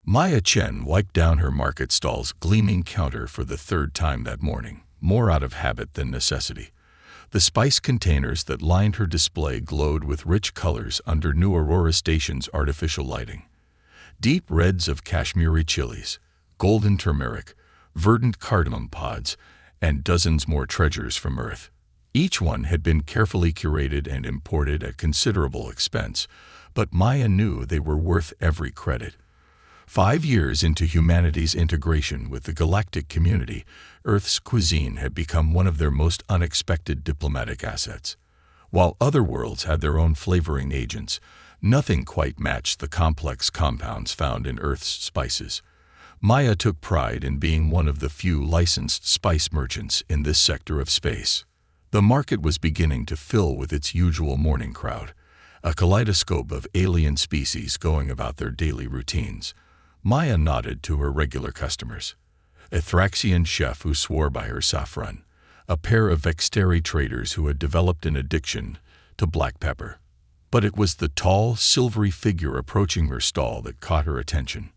Maya Chen wiped down her market stall's gleaming counter for the third time that morning, more out of habit than necessity. The spice containers that lined her display glowed with rich colors under New Aurora Station's artificial lighting. Deep reds of Kashmiri chilies, golden turmeric, verdant cardamom pods, and dozens more treasures from Earth. Each one had been carefully curated and imported at considerable expense, but Maya knew they were worth every credit. 5 years into humanity's integration with the galactic community, Earth's cuisine had become one of their most unexpected diplomatic assets. While other worlds had their own flavoring agents, nothing quite matched the complex compounds found in Earth's spices. Maya took pride in being one of the few licensed spice merchants in this sector of space. The market was beginning to fill with its usual morning crowd, a kaleidoscope of alien species going about their daily routines. Maya nodded to her regular customers. A Thraxian chef who swore by her saffron, a pair of Vexteri traders who had developed an addiction to black pepper. But it was the tall, silvery figure approaching her stall that caught her attention.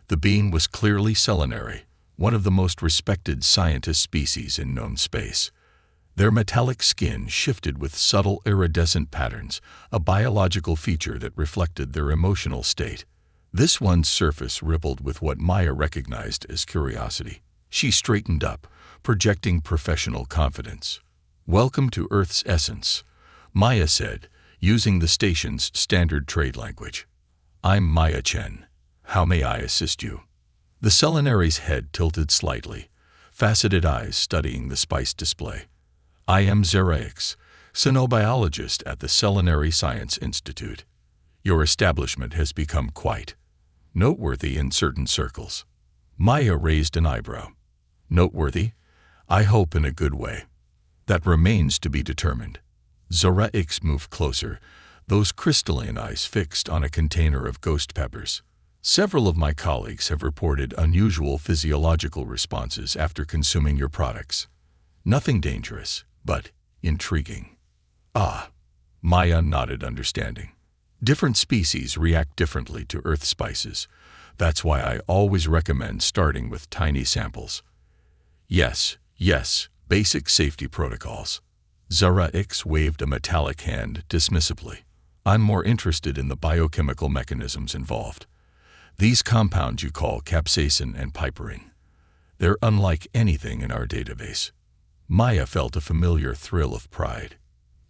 The being was clearly culinary, one of the most respected scientist species in known space. Their metallic skin shifted with subtle iridescent patterns, a biological feature that reflected their emotional state. This one's surface rippled with what Maya recognized as curiosity. She straightened up, projecting professional confidence. "Welcome to Earth's essence," Maya said, using the station's standard trade language. "I'm Maya Chen. How may I assist you?" The culinary's head tilted slightly, faceted eyes studying the spice display. "I am Zeraix, xenobiologist at the Culinary Science Institute. Your establishment has become quite noteworthy in certain circles." Maya raised an eyebrow. "Noteworthy? I hope in a good way." "That remains to be determined." Zeraix moved closer, those crystalline eyes fixed on a container of ghost peppers. "Several of my colleagues have reported unusual physiological responses after consuming your products. Nothing dangerous, but intriguing." "Ah." Maya nodded understanding. "Different species react differently to Earth spices. That's why I always recommend starting with tiny samples." Yes, basic safety protocols." Zeraix waved a metallic hand dismissively. "I'm more interested in the biochemical mechanisms involved. These compounds you call capsaicin and piperine. They're unlike anything in our database." Maya felt a familiar thrill of pride.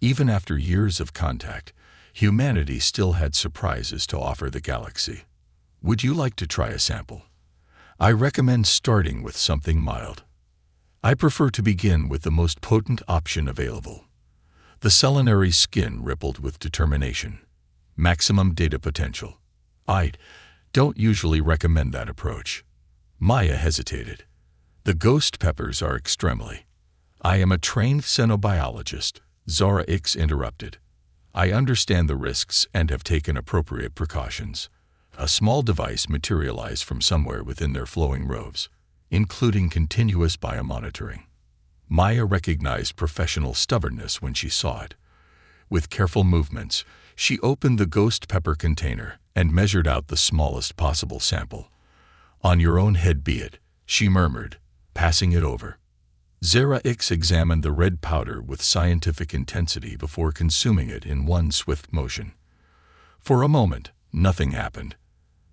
Even after years of contact, humanity still had surprises to offer the galaxy. "Would you like to try a sample?" "I recommend starting with something mild. I prefer to begin with the most potent option available." The culinary's skin rippled with determination. "Maximum data potential. I don't usually recommend that approach." Maya hesitated. "The ghost peppers are extremely—" "I am a trained xenobiologist," Zeraix interrupted. "I understand the risks and have taken appropriate precautions." A small device materialized from somewhere within their flowing robes, including continuous biomonitoring. Maya recognized professional stubbornness when she saw it. With careful movements, she opened the ghost pepper container and measured out the smallest possible sample. "On your own head be it," she murmured, passing it over. Zeraix examined the red powder with scientific intensity before consuming it in one swift motion. For a moment, nothing happened.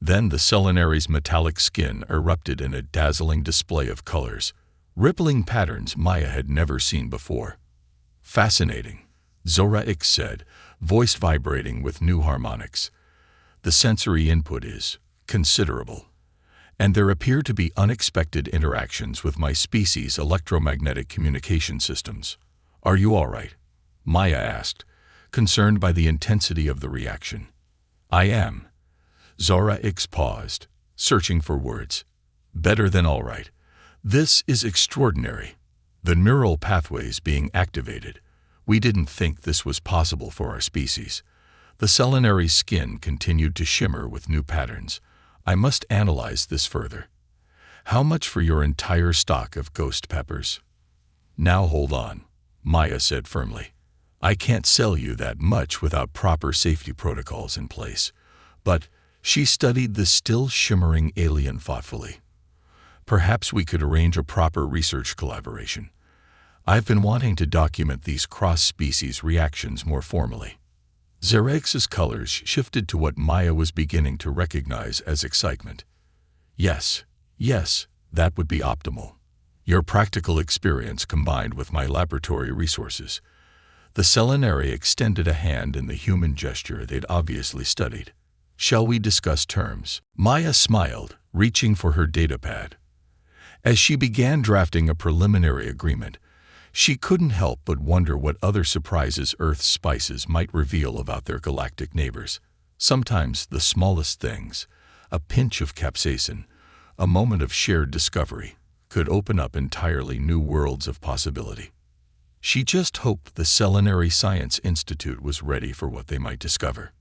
Then the culinary's metallic skin erupted in a dazzling display of colors, rippling patterns Maya had never seen before. "Fascinating," Zeraix said, voice vibrating with new harmonics. "The sensory input is considerable, and there appear to be unexpected interactions with my species' electromagnetic communication systems. Are you all right?" Maya asked, concerned by the intensity of the reaction. "I am." Zeraix paused, searching for words. "Better than all right. This is extraordinary. The neural pathways being activated. We didn't think this was possible for our species." The culinary's skin continued to shimmer with new patterns. "I must analyze this further. How much for your entire stock of ghost peppers?" "Now hold on," Maya said firmly. "I can't sell you that much without proper safety protocols in place. But She studied the still shimmering alien thoughtfully. Perhaps we could arrange a proper research collaboration. I've been wanting to document these cross-species reactions more formally. Zara X's colors shifted to what Maya was beginning to recognize as excitement. Yes, that would be optimal. Your practical experience combined with my laboratory resources. The culinary extended a hand in the human gesture they'd obviously studied. Shall we discuss terms? Maya smiled, reaching for her datapad. As she began drafting a preliminary agreement, she couldn't help but wonder what other surprises Earth's spices might reveal about their galactic neighbors. Sometimes the smallest things, a pinch of capsaicin, a moment of shared discovery, could open up entirely new worlds of possibility. She just hoped the Culinary Science Institute was ready for what they might discover.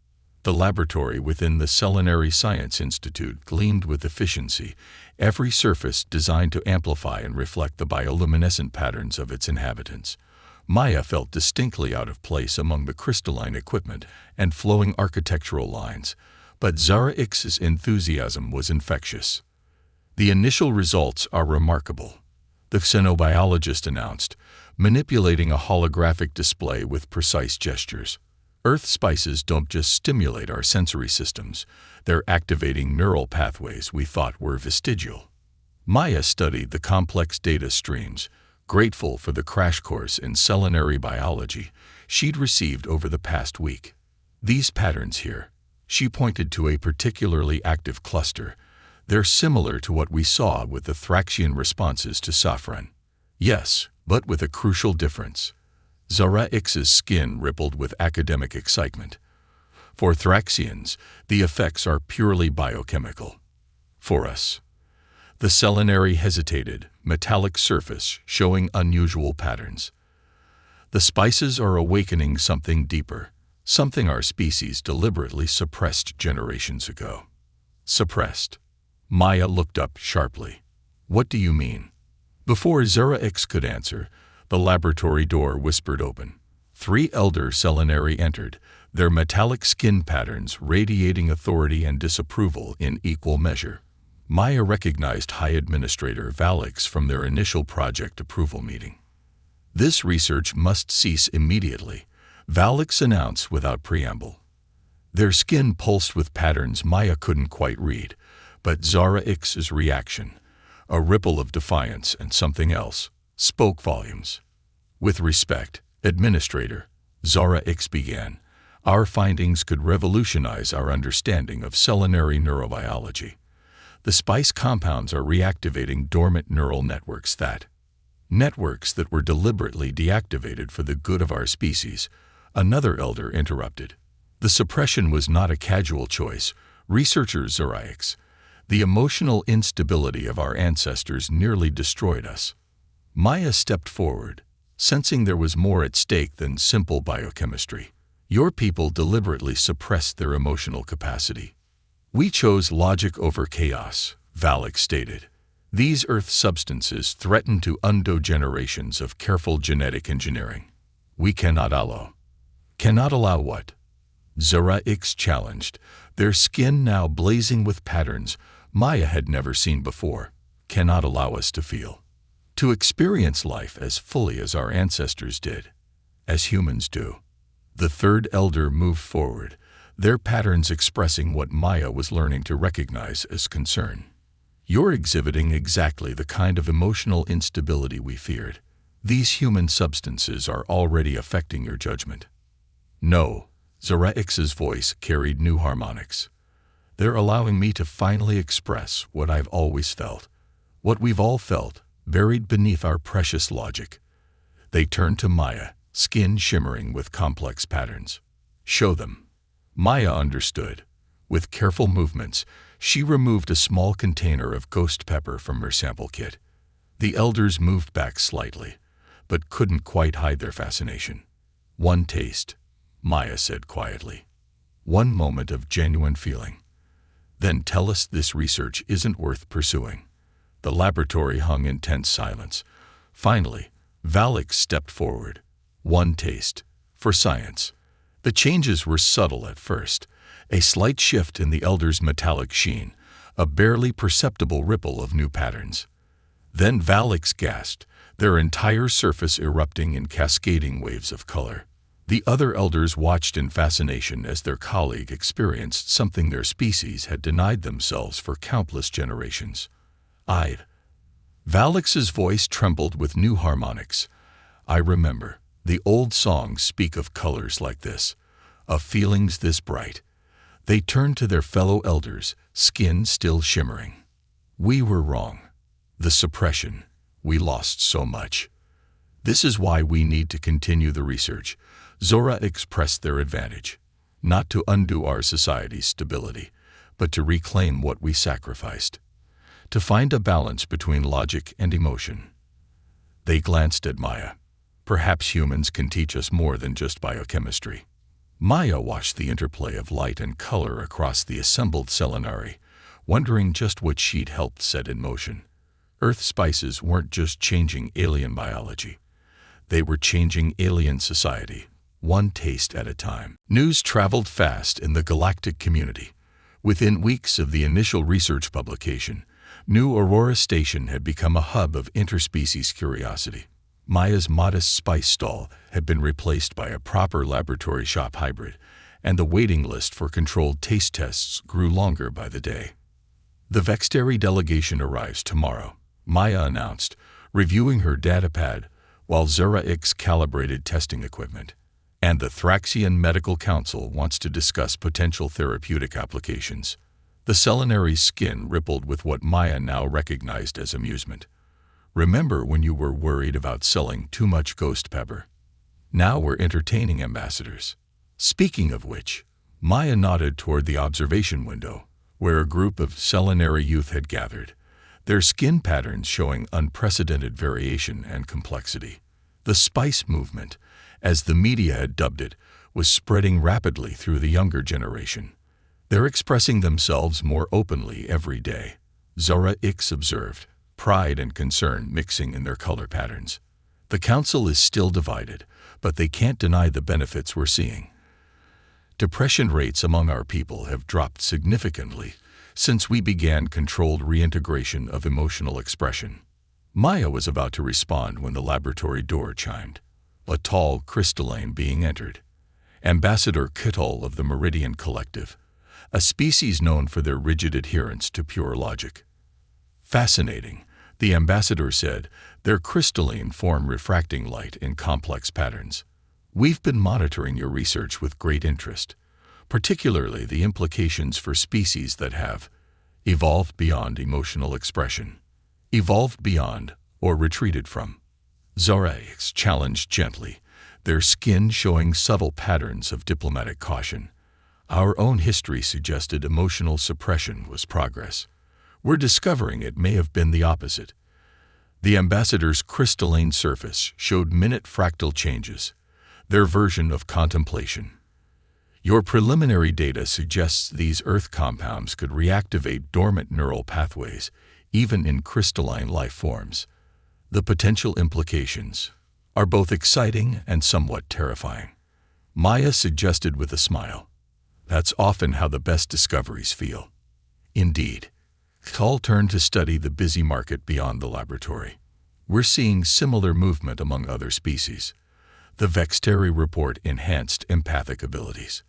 The laboratory within the Culinary Science Institute gleamed with efficiency, every surface designed to amplify and reflect the bioluminescent patterns of its inhabitants. Maya felt distinctly out of place among the crystalline equipment and flowing architectural lines, but Zara X's enthusiasm was infectious. The initial results are remarkable, the xenobiologist announced, manipulating a holographic display with precise gestures. Earth spices don't just stimulate our sensory systems, they're activating neural pathways we thought were vestigial. Maya studied the complex data streams, grateful for the crash course in culinary biology she'd received over the past week. These patterns here, she pointed to a particularly active cluster, they're similar to what we saw with the Thraxian responses to saffron. Yes, but with a crucial difference. Zara X's skin rippled with academic excitement. For Thraxians, the effects are purely biochemical. For us, the culinary hesitated, metallic surface showing unusual patterns. The spices are awakening something deeper, something our species deliberately suppressed generations ago. Suppressed. Maya looked up sharply. What do you mean? Before Zara X could answer, the laboratory door whispered open. 3 elder culinary entered, their metallic skin patterns radiating authority and disapproval in equal measure. Maya recognized High Administrator Valix from their initial project approval meeting. This research must cease immediately, Valix announced without preamble. Their skin pulsed with patterns Maya couldn't quite read, but Zara X's reaction, a ripple of defiance and something else, spoke volumes. With respect, Administrator, Zara X began, our findings could revolutionize our understanding of culinary neurobiology. The spice compounds are reactivating dormant neural networks that were deliberately deactivated for the good of our species, another elder interrupted. The suppression was not a casual choice, researcher Zara X. The emotional instability of our ancestors nearly destroyed us. Maya stepped forward, sensing there was more at stake than simple biochemistry. Your people deliberately suppressed their emotional capacity. We chose logic over chaos, Valix stated. These earth substances threaten to undo generations of careful genetic engineering. We cannot allow. Cannot allow what? Zara X challenged, their skin now blazing with patterns Maya had never seen before. Cannot allow us to feel. To experience life as fully as our ancestors did, as humans do. The third elder moved forward, their patterns expressing what Maya was learning to recognize as concern. You're exhibiting exactly the kind of emotional instability we feared. These human substances are already affecting your judgment. No, Zara X's voice carried new harmonics. They're allowing me to finally express what I've always felt, what we've all felt, buried beneath our precious logic. They turned to Maya, skin shimmering with complex patterns. Show them. Maya understood. With careful movements, she removed a small container of ghost pepper from her sample kit. The elders moved back slightly, but couldn't quite hide their fascination. One taste, Maya said quietly. One moment of genuine feeling. Then tell us this research isn't worth pursuing. The laboratory hung in tense silence. Finally, Valix stepped forward. One taste. For science. The changes were subtle at first, A slight shift in the elder's metallic sheen, a barely perceptible ripple of new patterns. Then Valix gasped, their entire surface erupting in cascading waves of color. The other elders watched in fascination as their colleague experienced something their species had denied themselves for countless generations. Valix's voice trembled with new harmonics. I remember, the old songs speak of colors like this, of feelings this bright. They turned to their fellow elders, skin still shimmering. We were wrong. The suppression, we lost so much. This is why we need to continue the research. Zora expressed their advantage, not to undo our society's stability, but to reclaim what we sacrificed, to find a balance between logic and emotion. They glanced at Maya. Perhaps humans can teach us more than just biochemistry. Maya watched the interplay of light and color across the assembled culinary, wondering just what she'd helped set in motion. Earth spices weren't just changing alien biology. They were changing alien society, one taste at a time. News traveled fast in the Galactic community. Within weeks of the initial research publication, New Aurora Station had become a hub of interspecies curiosity. Maya's modest spice stall had been replaced by a proper laboratory shop hybrid, and the waiting list for controlled taste tests grew longer by the day. The Vexteri delegation arrives tomorrow, Maya announced, reviewing her datapad while Zora X calibrated testing equipment. And the Thraxian Medical Council wants to discuss potential therapeutic applications. The Celinary's skin rippled with what Maya now recognized as amusement. Remember when you were worried about selling too much ghost pepper? Now we're entertaining ambassadors. Speaking of which, Maya nodded toward the observation window, where a group of Celinary youth had gathered, their skin patterns showing unprecedented variation and complexity. The spice movement, as the media had dubbed it, was spreading rapidly through the younger generation. They're expressing themselves more openly every day, Zora X observed, pride and concern mixing in their color patterns. The council is still divided, but they can't deny the benefits we're seeing. Depression rates among our people have dropped significantly since we began controlled reintegration of emotional expression. Maya was about to respond when the laboratory door chimed. A tall crystalline being entered. Ambassador Kitol of the Meridian Collective, a species known for their rigid adherence to pure logic. Fascinating, the ambassador said, their crystalline form refracting light in complex patterns. We've been monitoring your research with great interest, particularly the implications for species that have evolved beyond emotional expression, evolved beyond or retreated from. Zora X challenged gently, their skin showing subtle patterns of diplomatic caution. Our own history suggested emotional suppression was progress. We're discovering it may have been the opposite. The ambassador's crystalline surface showed minute fractal changes, their version of contemplation. Your preliminary data suggests these Earth compounds could reactivate dormant neural pathways, even in crystalline life forms. The potential implications are both exciting and somewhat terrifying. Maya suggested with a smile. That's often how the best discoveries feel. Indeed. Kull turned to study the busy market beyond the laboratory. We're seeing similar movement among other species. The Vexteri report enhanced empathic abilities.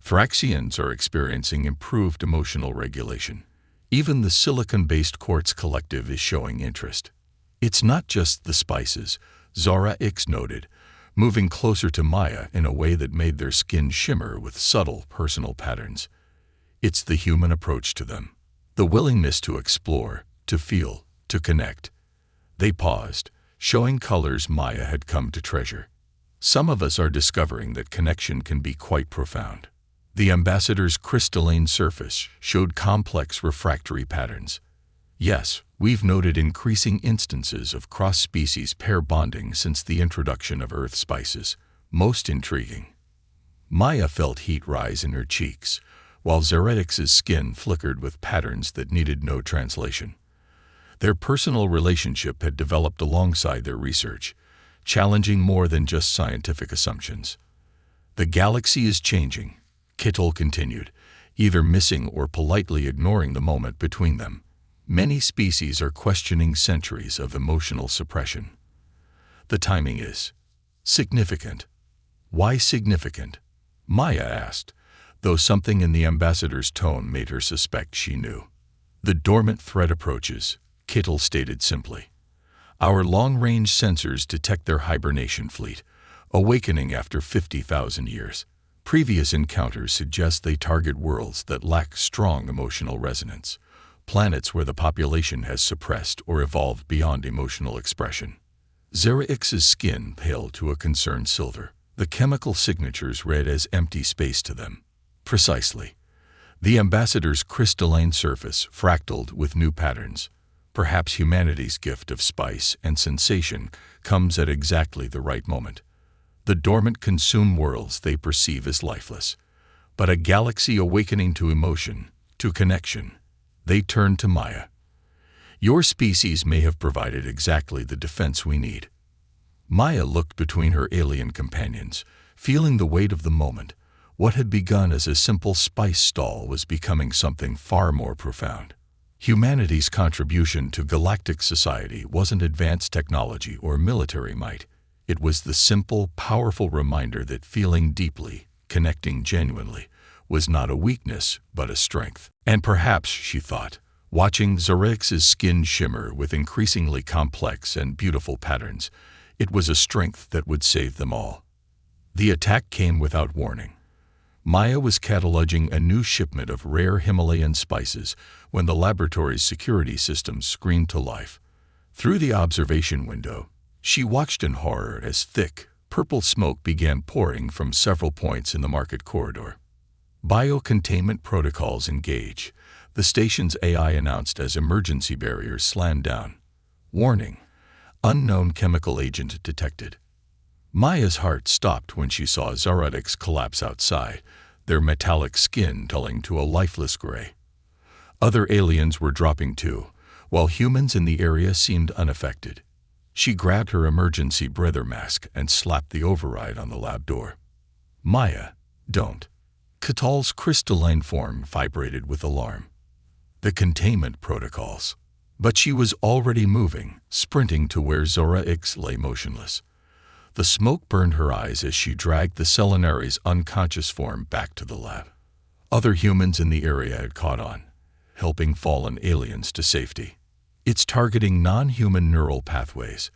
Thraxians are experiencing improved emotional regulation. Even the silicon-based quartz collective is showing interest. It's not just the spices, Zora X noted, moving closer to Maya in a way that made their skin shimmer with subtle personal patterns. It's the human approach to them, the willingness to explore, to feel, to connect. They paused, showing colors Maya had come to treasure. Some of us are discovering that connection can be quite profound. The ambassador's crystalline surface showed complex refractory patterns. Yes, we've noted increasing instances of cross-species pair bonding since the introduction of Earth spices. Most intriguing. Maya felt heat rise in her cheeks, while Zeretix's skin flickered with patterns that needed no translation. Their personal relationship had developed alongside their research, challenging more than just scientific assumptions. The galaxy is changing, Kittel continued, either missing or politely ignoring the moment between them. Many species are questioning centuries of emotional suppression. The timing is significant. Why significant? Maya asked, though something in the ambassador's tone made her suspect she knew. The dormant threat approaches, Kittel stated simply. Our long-range sensors detect their hibernation fleet, awakening after 50,000 years. Previous encounters suggest they target worlds that lack strong emotional resonance, planets where the population has suppressed or evolved beyond emotional expression. Zera X's skin paled to a concerned silver. The chemical signatures read as empty space to them. Precisely. The ambassador's crystalline surface fractaled with new patterns. Perhaps humanity's gift of spice and sensation comes at exactly the right moment. The dormant consume worlds they perceive as lifeless. But a galaxy awakening to emotion, to connection. They turn to Maya. Your species may have provided exactly the defense we need. Maya looked between her alien companions, feeling the weight of the moment. What had begun as a simple spice stall was becoming something far more profound. Humanity's contribution to galactic society wasn't advanced technology or military might. It was the simple, powerful reminder that feeling deeply, connecting genuinely, was not a weakness, but a strength. And perhaps, she thought, watching Zera X's skin shimmer with increasingly complex and beautiful patterns, it was a strength that would save them all. The attack came without warning. Maya was cataloging a new shipment of rare Himalayan spices when the laboratory's security systems screamed to life. Through the observation window, she watched in horror as thick, purple smoke began pouring from several points in the market corridor. Biocontainment protocols engage, the station's AI announced as emergency barriers slammed down. Warning: unknown chemical agent detected. Maya's heart stopped when she saw Zera X collapse outside, their metallic skin dulling to a lifeless gray. Other aliens were dropping too, while humans in the area seemed unaffected. She grabbed her emergency breather mask and slapped the override on the lab door. Maya, don't. Kittel's crystalline form vibrated with alarm. The containment protocols. But she was already moving, sprinting to where Zera X lay motionless. The smoke burned her eyes as she dragged the Celenary's unconscious form back to the lab. Other humans in the area had caught on, helping fallen aliens to safety. It's targeting non-human neural pathways,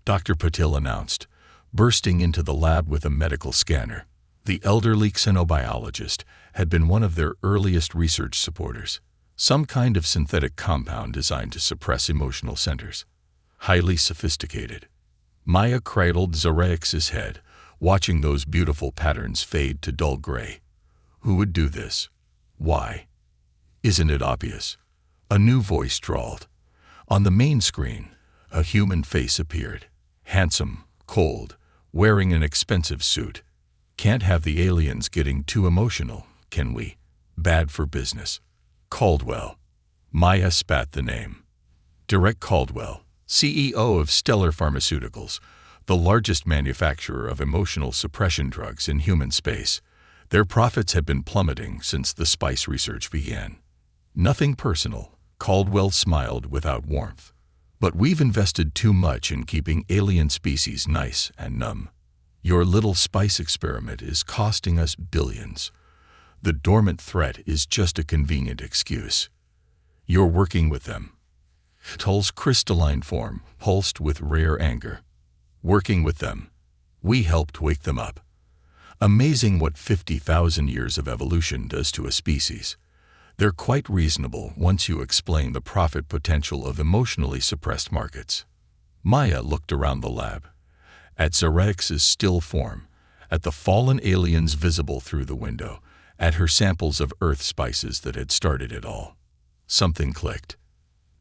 Dr. Patil announced, bursting into the lab with a medical scanner. The elderly xenobiologist had been one of their earliest research supporters. Some kind of synthetic compound designed to suppress emotional centers. Highly sophisticated. Maya cradled Zera X's head, watching those beautiful patterns fade to dull gray. Who would do this? Why? Isn't it obvious? A new voice drawled. On the main screen, a human face appeared. Handsome, cold, wearing an expensive suit. Can't have the aliens getting too emotional, can we? Bad for business. Caldwell. Maya spat the name. Derek Caldwell, CEO of Stellar Pharmaceuticals, the largest manufacturer of emotional suppression drugs in human space. Their profits had been plummeting since the spice research began. Nothing personal, Caldwell smiled without warmth. But we've invested too much in keeping alien species nice and numb. Your little spice experiment is costing us billions. The dormant threat is just a convenient excuse. You're working with them. Tull's crystalline form pulsed with rare anger. Working with them. We helped wake them up. Amazing what 50,000 years of evolution does to a species. They're quite reasonable once you explain the profit potential of emotionally suppressed markets. Maya looked around the lab. At Zera X's still form, at the fallen aliens visible through the window, at her samples of earth spices that had started it all. Something clicked.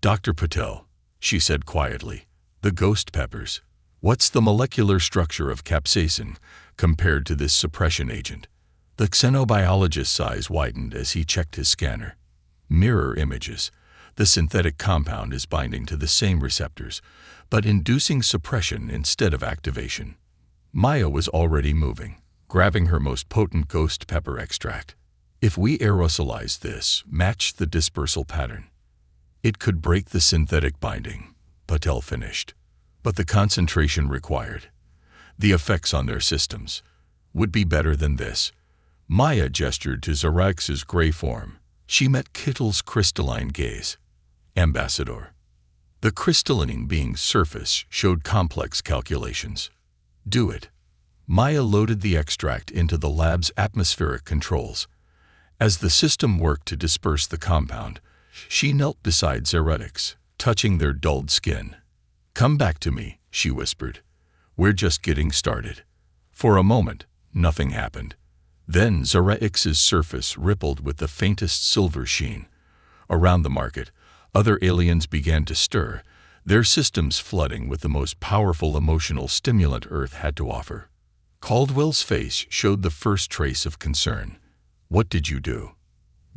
Dr. Patel, she said quietly, the ghost peppers. What's the molecular structure of capsaicin compared to this suppression agent? The xenobiologist's eyes widened as he checked his scanner. Mirror images. The synthetic compound is binding to the same receptors, but inducing suppression instead of activation. Maya was already moving, grabbing her most potent ghost pepper extract. If we aerosolize this, match the dispersal pattern, it could break the synthetic binding, Patel finished. But the concentration required, the effects on their systems, would be better than this. Maya gestured to Zoraix's gray form. She met Kittle's crystalline gaze. Ambassador. The crystalline being's surface showed complex calculations. Do it. Maya loaded the extract into the lab's atmospheric controls. As the system worked to disperse the compound, she knelt beside Zoraix, touching their dulled skin. Come back to me, she whispered. We're just getting started. For a moment, nothing happened. Then Zoraix's surface rippled with the faintest silver sheen. Around the market, other aliens began to stir, their systems flooding with the most powerful emotional stimulant Earth had to offer. Caldwell's face showed the first trace of concern. What did you do?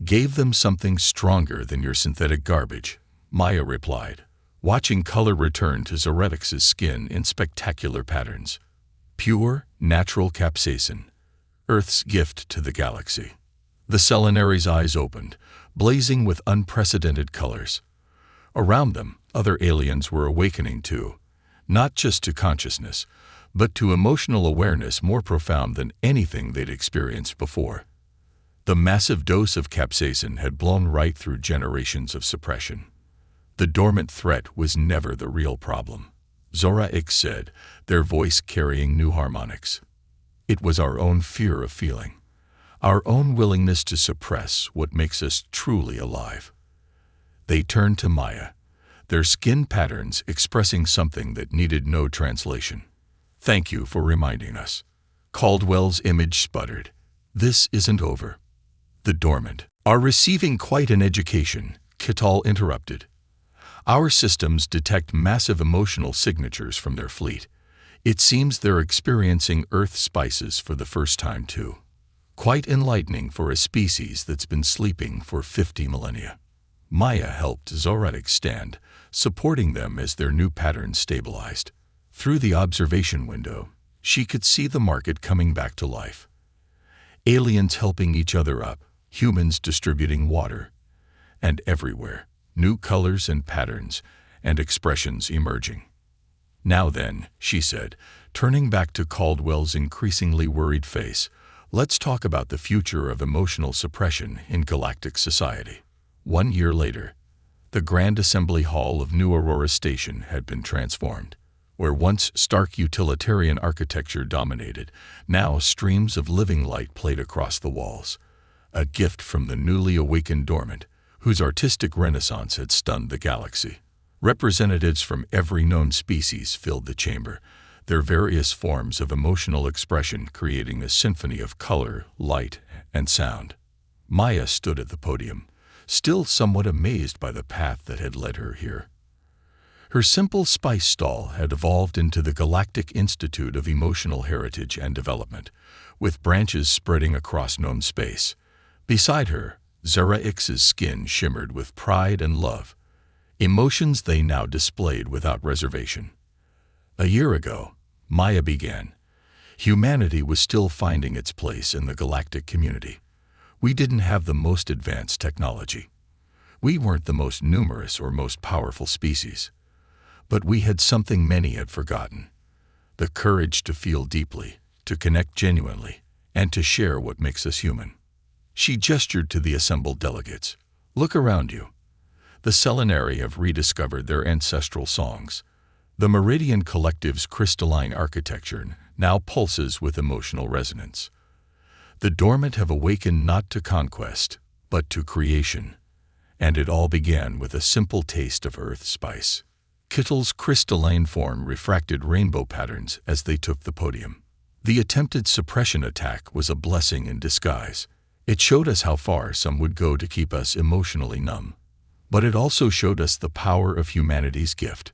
Gave them something stronger than your synthetic garbage, Maya replied, watching color return to Zoraix's skin in spectacular patterns. Pure, natural capsaicin, Earth's gift to the galaxy. The Selinary's eyes opened, blazing with unprecedented colors. Around them, other aliens were awakening too, not just to consciousness, but to emotional awareness more profound than anything they'd experienced before. The massive dose of capsaicin had blown right through generations of suppression. The dormant threat was never the real problem, Zoraix said, their voice carrying new harmonics. It was our own fear of feeling, our own willingness to suppress what makes us truly alive. They turned to Maya, their skin patterns expressing something that needed no translation. Thank you for reminding us. Caldwell's image sputtered. This isn't over. The dormant are receiving quite an education, Kittal interrupted. Our systems detect massive emotional signatures from their fleet. It seems they're experiencing Earth spices for the first time too. Quite enlightening for a species that's been sleeping for 50 millennia. Maya helped Zoraix stand, supporting them as their new patterns stabilized. Through the observation window, she could see the market coming back to life. Aliens helping each other up, humans distributing water, and everywhere, new colors and patterns and expressions emerging. Now then, she said, turning back to Caldwell's increasingly worried face, let's talk about the future of emotional suppression in galactic society. 1 year later, the Grand Assembly Hall of New Aurora Station had been transformed. Where once stark utilitarian architecture dominated, now streams of living light played across the walls. A gift from the newly awakened dormant, whose artistic renaissance had stunned the galaxy. Representatives from every known species filled the chamber, their various forms of emotional expression creating a symphony of color, light, and sound. Maya stood at the podium, still somewhat amazed by the path that had led her here. Her simple spice stall had evolved into the Galactic Institute of Emotional Heritage and Development, with branches spreading across known space. Beside her, Zoraix's skin shimmered with pride and love, emotions they now displayed without reservation. A year ago, Maya began. Humanity was still finding its place in the galactic community. We didn't have the most advanced technology. We weren't the most numerous or most powerful species. But we had something many had forgotten: the courage to feel deeply, to connect genuinely, and to share what makes us human. She gestured to the assembled delegates. Look around you. The Selinary have rediscovered their ancestral songs. The Meridian Collective's crystalline architecture now pulses with emotional resonance. The dormant have awakened not to conquest, but to creation. And it all began with a simple taste of earth spice. Kittle's crystalline form refracted rainbow patterns as they took the podium. The attempted suppression attack was a blessing in disguise. It showed us how far some would go to keep us emotionally numb. But it also showed us the power of humanity's gift.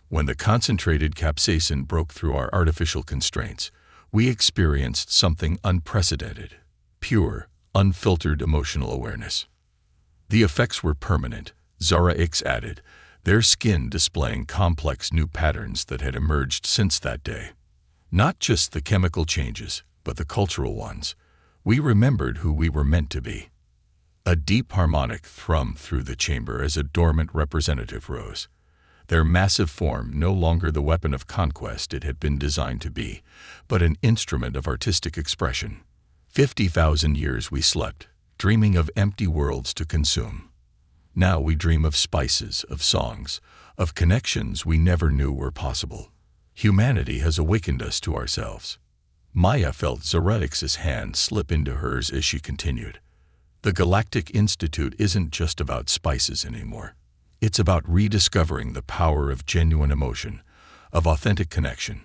When the concentrated capsaicin broke through our artificial constraints, we experienced something unprecedented: pure, unfiltered emotional awareness. The effects were permanent, Zoraix added, their skin displaying complex new patterns that had emerged since that day. Not just the chemical changes, but the cultural ones. We remembered who we were meant to be. A deep harmonic thrummed through the chamber as a dormant representative rose, their massive form no longer the weapon of conquest it had been designed to be, but an instrument of artistic expression. 50,000 years we slept, dreaming of empty worlds to consume. Now we dream of spices, of songs, of connections we never knew were possible. Humanity has awakened us to ourselves. Maya felt Zoretix's hand slip into hers as she continued. The Galactic Institute isn't just about spices anymore. It's about rediscovering the power of genuine emotion, of authentic connection.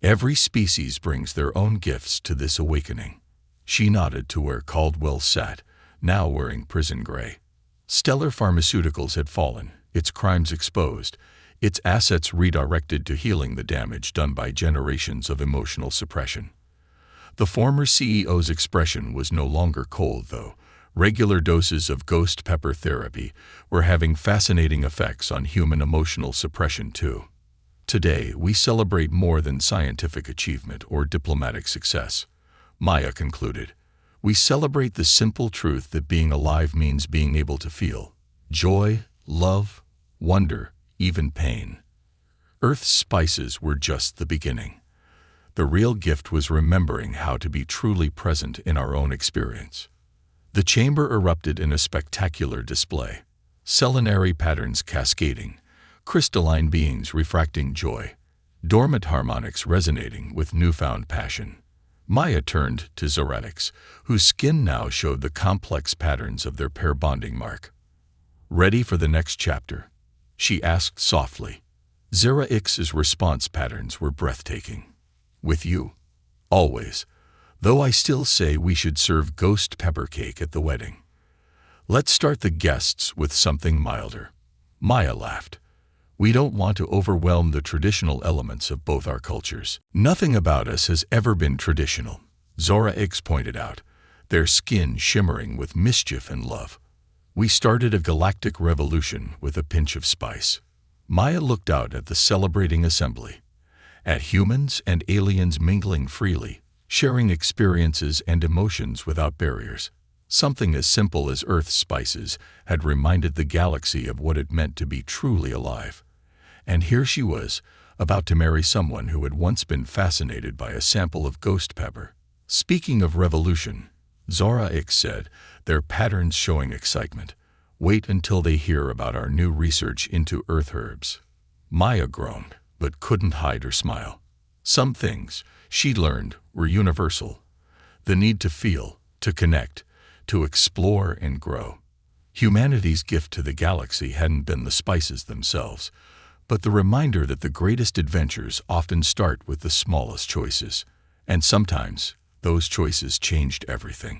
Every species brings their own gifts to this awakening. She nodded to where Caldwell sat, now wearing prison gray. Stellar Pharmaceuticals had fallen, its crimes exposed, its assets redirected to healing the damage done by generations of emotional suppression. The former CEO's expression was no longer cold, though. Regular doses of ghost pepper therapy were having fascinating effects on human emotional suppression too. Today, we celebrate more than scientific achievement or diplomatic success, Maya concluded. We celebrate the simple truth that being alive means being able to feel joy, love, wonder, even pain. Earth's spices were just the beginning. The real gift was remembering how to be truly present in our own experience. The chamber erupted in a spectacular display. Culinary patterns cascading, crystalline beings refracting joy, dormant harmonics resonating with newfound passion. Maya turned to Zoretix, whose skin now showed the complex patterns of their pair bonding mark. "Ready for the next chapter?" she asked softly. Zoretix's response patterns were breathtaking. "With you. Always. Though I still say we should serve ghost pepper cake at the wedding. Let's start the guests with something milder." Maya laughed. "We don't want to overwhelm the traditional elements of both our cultures." "Nothing about us has ever been traditional," Zoretix pointed out, their skin shimmering with mischief and love. "We started a galactic revolution with a pinch of spice." Maya looked out at the celebrating assembly, at humans and aliens mingling freely, sharing experiences and emotions without barriers. Something as simple as Earth's spices had reminded the galaxy of what it meant to be truly alive. And here she was, about to marry someone who had once been fascinated by a sample of ghost pepper. "Speaking of revolution," Zoretix said, their patterns showing excitement, "wait until they hear about our new research into Earth herbs." Maya groaned, but couldn't hide her smile. Some things, she learned, were universal. The need to feel, to connect, to explore and grow. Humanity's gift to the galaxy hadn't been the spices themselves, but the reminder that the greatest adventures often start with the smallest choices, and sometimes those choices changed everything.